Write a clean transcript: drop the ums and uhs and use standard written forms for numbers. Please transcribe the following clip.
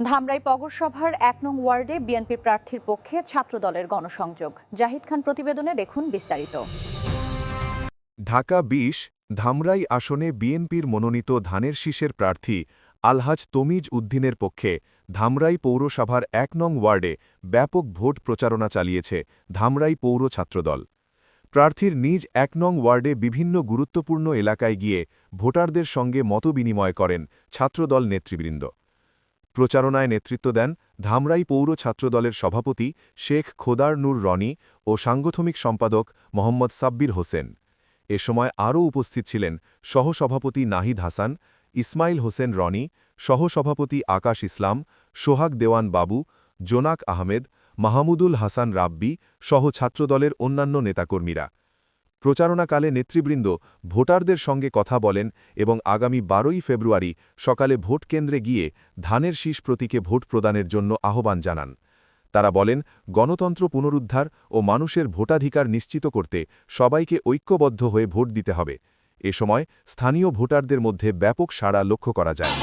ধামরাই পৌরসভার ১ নং ওয়ার্ডে বিএনপি প্রার্থীর পক্ষে ছাত্রদলের গণসংযোগ। জাহিদ খান প্রতিবেদনে দেখুন বিস্তারিত। ঢাকা ২০ ধামরাই আসনে বিএনপির মনোনীত ধানের শীষের প্রার্থী আলহাজ তমিজ উদ্দিনের পক্ষে ধামরাই পৌরসভার ১ নং ওয়ার্ডে ব্যাপক ভোট প্রচারণা চালিয়েছে ধামরাই পৌর ছাত্রদল। প্রার্থীর নিজ ১ নং ওয়ার্ডে বিভিন্ন গুরুত্বপূর্ণ এলাকায় গিয়ে ভোটারদের সঙ্গে মতবিনিময় করেন ছাত্রদল নেতৃবৃন্দ। প্রচারণায় নেতৃত্ব দেন ধামরাই পৌর ছাত্রদলের সভাপতি শেখ খোদার নূর রনি ও সাংগঠনিক সম্পাদক মোহাম্মদ সাব্বির হোসেন। এ সময় আরও উপস্থিত ছিলেন সহসভাপতি নাহিদ হাসান, ইসমাইল হোসেন রনি, সহসভাপতি আকাশ ইসলাম, সোহাগ দেওয়ান বাবু, জোনাক আহমেদ, মাহমুদুল হাসান রাব্বি সহ ছাত্রদলের অন্যান্য নেতাকর্মীরা। প্রচারণাকালে নেতৃবৃন্দ ভোটারদের সঙ্গে কথা বলেন এবং আগামী ১২ই ফেব্রুয়ারি সকালে ভোট কেন্দ্রে গিয়ে ধানের শীষ প্রতীকে ভোট প্রদানের জন্য আহ্বান জানান। তারা বলেন, গণতন্ত্র পুনরুদ্ধার ও মানুষের ভোটাধিকার নিশ্চিত করতে সবাইকে ঐক্যবদ্ধ হয়ে ভোট দিতে হবে। এ সময় স্থানীয় ভোটারদের মধ্যে ব্যাপক সাড়া লক্ষ্য করা যায়।